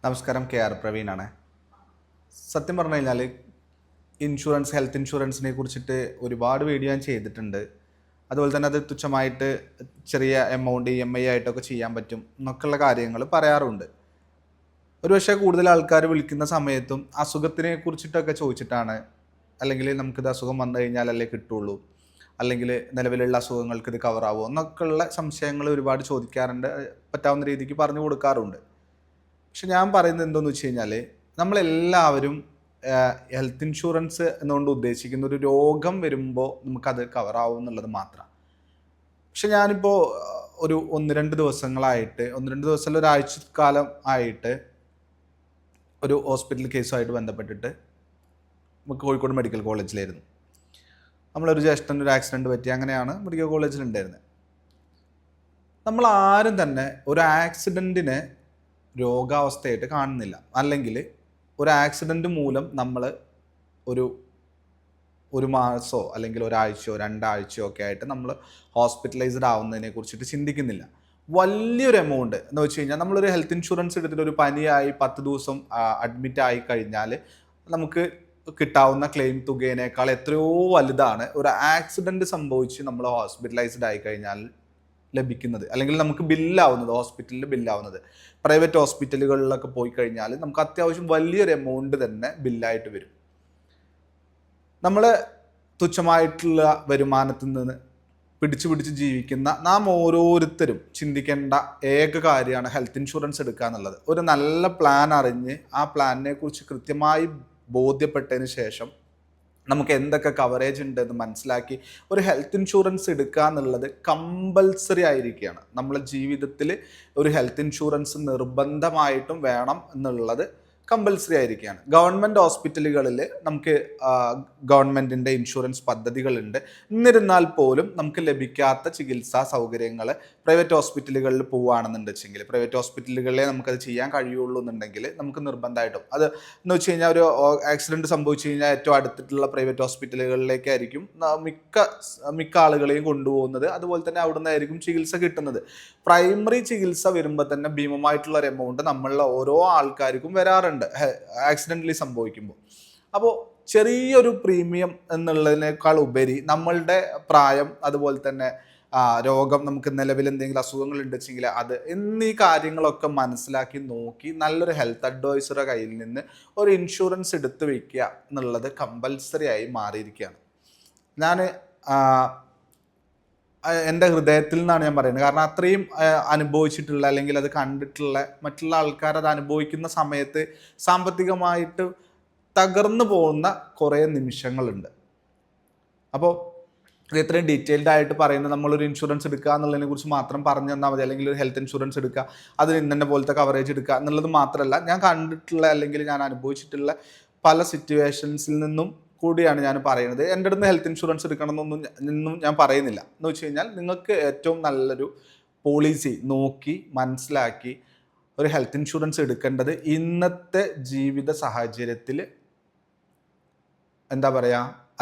നമസ്കാരം, K R പ്രവീണാണ്. സത്യം പറഞ്ഞു കഴിഞ്ഞാൽ ഹെൽത്ത് ഇൻഷുറൻസിനെ കുറിച്ചിട്ട് ഒരുപാട് വീഡിയോ ഞാൻ ചെയ്തിട്ടുണ്ട്. അതുപോലെ തന്നെ അത് തുച്ഛമായിട്ട് ചെറിയ എമൗണ്ട് EMI ആയിട്ടൊക്കെ ചെയ്യാൻ പറ്റും എന്നൊക്കെയുള്ള കാര്യങ്ങൾ പറയാറുണ്ട്. ഒരുപക്ഷെ കൂടുതൽ ആൾക്കാർ വിളിക്കുന്ന സമയത്തും അസുഖത്തിനെ കുറിച്ചിട്ടൊക്കെ ചോദിച്ചിട്ടാണ്, അല്ലെങ്കിൽ നമുക്കിത് അസുഖം വന്നു കഴിഞ്ഞാലല്ലേ കിട്ടുള്ളൂ, അല്ലെങ്കിൽ നിലവിലുള്ള അസുഖങ്ങൾക്ക് ഇത് കവറാവോ എന്നൊക്കെയുള്ള സംശയങ്ങൾ ഒരുപാട് ചോദിക്കാറുണ്ട്. പറ്റാവുന്ന രീതിക്ക് പറഞ്ഞു കൊടുക്കാറുണ്ട്. പക്ഷെ ഞാൻ പറയുന്നത് എന്താണെന്ന് വെച്ച് കഴിഞ്ഞാൽ, നമ്മളെല്ലാവരും ഹെൽത്ത് ഇൻഷുറൻസ് എന്നുകൊണ്ട് ഉദ്ദേശിക്കുന്ന ഒരു രോഗം വരുമ്പോൾ നമുക്കത് കവറാവും എന്നുള്ളത് മാത്രമാണ്. പക്ഷെ ഞാനിപ്പോൾ ഒരു ഒന്ന് രണ്ട് ദിവസം ഒരാഴ്ച കാലം ആയിട്ട് ഒരു ഹോസ്പിറ്റൽ കേസുമായിട്ട് ബന്ധപ്പെട്ടിട്ട് നമുക്ക് കോഴിക്കോട് മെഡിക്കൽ കോളേജിലായിരുന്നു. നമ്മളൊരു ജ്യേഷ്ഠന് ഒരു ആക്സിഡൻറ്റ് പറ്റി, അങ്ങനെയാണ് മെഡിക്കൽ കോളേജിലുണ്ടായിരുന്നത്. നമ്മൾ ആരും തന്നെ ഒരു ആക്സിഡൻറ്റിനെ രോഗാവസ്ഥയായിട്ട് കാണുന്നില്ല. അല്ലെങ്കിൽ ഒരു ആക്സിഡൻറ്റ് മൂലം നമ്മൾ ഒരു മാസമോ അല്ലെങ്കിൽ ഒരാഴ്ചയോ 2 ആഴ്ചയോ ഒക്കെ ആയിട്ട് നമ്മൾ ഹോസ്പിറ്റലൈസ്ഡ് ആവുന്നതിനെ കുറിച്ചിട്ട് ചിന്തിക്കുന്നില്ല. വലിയൊരു എമൗണ്ട് എന്ന് വെച്ച് കഴിഞ്ഞാൽ, നമ്മളൊരു ഹെൽത്ത് ഇൻഷുറൻസ് എടുത്തിട്ട് ഒരു പനിയായി 10 ദിവസം അഡ്മിറ്റ് ആയി കഴിഞ്ഞാൽ നമുക്ക് കിട്ടാവുന്ന ക്ലെയിം തുകയേക്കാൾ എത്രയോ വലുതാണ് ഒരു ആക്സിഡൻറ്റ് സംഭവിച്ച് നമ്മൾ ഹോസ്പിറ്റലൈസ്ഡ് ആയി കഴിഞ്ഞാൽ ലഭിക്കുന്നത്, അല്ലെങ്കിൽ നമുക്ക് ബില്ലാവുന്നത്, ഹോസ്പിറ്റലിൽ ബില്ലാവുന്നത്. പ്രൈവറ്റ് ഹോസ്പിറ്റലുകളിലൊക്കെ പോയി കഴിഞ്ഞാൽ നമുക്ക് അത്യാവശ്യം വലിയൊരു എമൗണ്ട് തന്നെ ബില്ലായിട്ട് വരും. നമ്മൾ തുച്ഛമായിട്ടുള്ള വരുമാനത്തിൽ നിന്ന് പിടിച്ച് ജീവിക്കുന്ന നാം ഓരോരുത്തരും ചിന്തിക്കേണ്ട ഏക കാര്യമാണ് ഹെൽത്ത് ഇൻഷുറൻസ് എടുക്കുക എന്നുള്ളത്. ഒരു നല്ല പ്ലാൻ അറിഞ്ഞ് ആ പ്ലാനിനെ കുറിച്ച് കൃത്യമായി ബോധ്യപ്പെട്ടതിന് ശേഷം നമുക്ക് എന്തൊക്കെ കവറേജ് ഉണ്ട് എന്ന് മനസ്സിലാക്കി ഒരു ഹെൽത്ത് ഇൻഷുറൻസ് എടുക്കുക എന്നുള്ളത് കമ്പൽസറി ആയിരിക്കുകയാണ്. നമ്മളെ ജീവിതത്തിൽ ഒരു ഹെൽത്ത് ഇൻഷുറൻസ് നിർബന്ധമായിട്ടും വേണം എന്നുള്ളത് കമ്പൽസറി ആയിരിക്കുകയാണ്. ഗവൺമെൻറ് ഹോസ്പിറ്റലുകളിൽ നമുക്ക് ഗവൺമെൻറ്റിൻ്റെ ഇൻഷുറൻസ് പദ്ധതികളുണ്ട്. എന്നിരുന്നാൽ പോലും നമുക്ക് ലഭിക്കാത്ത ചികിത്സാ സൗകര്യങ്ങൾ പ്രൈവറ്റ് ഹോസ്പിറ്റലുകളിൽ പോവുകയാണെന്നുണ്ടെങ്കിൽ, പ്രൈവറ്റ് ഹോസ്പിറ്റലുകളിലെ നമുക്കത് ചെയ്യാൻ കഴിയുള്ളൂ എന്നുണ്ടെങ്കിൽ നമുക്ക് നിർബന്ധമായിട്ടും അത് എന്ന് വെച്ച് കഴിഞ്ഞാൽ, ഒരു ആക്സിഡൻറ്റ് സംഭവിച്ചു കഴിഞ്ഞാൽ ഏറ്റവും അടുത്തിട്ടുള്ള പ്രൈവറ്റ് ഹോസ്പിറ്റലുകളിലേക്കായിരിക്കും മിക്ക ആളുകളെയും കൊണ്ടുപോകുന്നത്. അതുപോലെ തന്നെ അവിടെ നിന്നായിരിക്കും ചികിത്സ കിട്ടുന്നത്. പ്രൈമറി ചികിത്സ വരുമ്പോൾ തന്നെ ഭീമമായിട്ടുള്ള ഒരു എമൗണ്ട് നമ്മളുടെ ഓരോ ആൾക്കാർക്കും വരാറുണ്ട് ആക്സിഡൻ്റലി സംഭവിക്കുമ്പോൾ. അപ്പോൾ ചെറിയൊരു പ്രീമിയം എന്നുള്ളതിനേക്കാൾ ഉപരി നമ്മളുടെ പ്രായം, അതുപോലെ തന്നെ രോഗം, നമുക്ക് നിലവിൽ എന്തെങ്കിലും അസുഖങ്ങൾ ഉണ്ടെങ്കിൽ അത്, എന്നീ കാര്യങ്ങളൊക്കെ മനസ്സിലാക്കി നോക്കി നല്ലൊരു ഹെൽത്ത് അഡ്വൈസറുടെ കയ്യിൽ നിന്ന് ഒരു ഇൻഷുറൻസ് എടുത്ത് വയ്ക്കുക എന്നുള്ളത് കമ്പൽസറി ആയി മാറിയിരിക്കുകയാണ്. ഞാൻ എൻ്റെ ഹൃദയത്തിൽ നിന്നാണ് ഞാൻ പറയുന്നത്. കാരണം അത്രയും അനുഭവിച്ചിട്ടുള്ള, അല്ലെങ്കിൽ അത് കണ്ടിട്ടുള്ള മറ്റുള്ള ആൾക്കാർ അത് അനുഭവിക്കുന്ന സമയത്ത് സാമ്പത്തികമായിട്ട് തകർന്നു പോകുന്ന കുറേ നിമിഷങ്ങളുണ്ട്. അപ്പോൾ ഇത് ഇത്രയും ഡീറ്റെയിൽഡ് ആയിട്ട് പറയുന്നത്, നമ്മളൊരു ഇൻഷുറൻസ് എടുക്കുക എന്നുള്ളതിനെ കുറിച്ച് മാത്രം പറഞ്ഞു തന്നാൽ മതി, അല്ലെങ്കിൽ ഒരു ഹെൽത്ത് ഇൻഷുറൻസ് എടുക്കുക, അതിന് ഇന്നെ പോലത്തെ കവറേജ് എടുക്കുക എന്നുള്ളത് മാത്രമല്ല, ഞാൻ കണ്ടിട്ടുള്ള അല്ലെങ്കിൽ ഞാൻ അനുഭവിച്ചിട്ടുള്ള പല സിറ്റുവേഷൻസിൽ നിന്നും കൂടിയാണ് ഞാൻ പറയുന്നത്. എൻ്റെ അടുത്ത് ഹെൽത്ത് ഇൻഷുറൻസ് എടുക്കണമെന്നൊന്നും ഞാൻ പറയുന്നില്ല. എന്ന് വെച്ച് കഴിഞ്ഞാൽ, നിങ്ങൾക്ക് ഏറ്റവും നല്ലൊരു പോളിസി നോക്കി മനസ്സിലാക്കി ഒരു ഹെൽത്ത് ഇൻഷുറൻസ് എടുക്കേണ്ടത് ഇന്നത്തെ ജീവിത സാഹചര്യത്തിൽ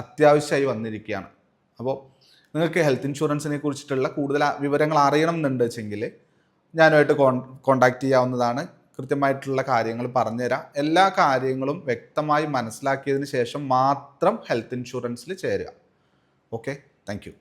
അത്യാവശ്യമായി വന്നിരിക്കുകയാണ്. അപ്പോൾ നിങ്ങൾക്ക് ഹെൽത്ത് ഇൻഷുറൻസിനെ കുറിച്ചിട്ടുള്ള കൂടുതൽ വിവരങ്ങൾ അറിയണം എന്നുണ്ട് വെച്ചെങ്കിൽ ഞാനുമായിട്ട് കോണ്ടാക്ട് ചെയ്യാവുന്നതാണ്. കൃത്യമായിട്ടുള്ള കാര്യങ്ങൾ പറഞ്ഞുതരാം. എല്ലാ കാര്യങ്ങളും വ്യക്തമായി മനസ്സിലാക്കിയതിന് ശേഷം മാത്രം ഹെൽത്ത് ഇൻഷുറൻസിൽ ചേരുക. Okay, thank you.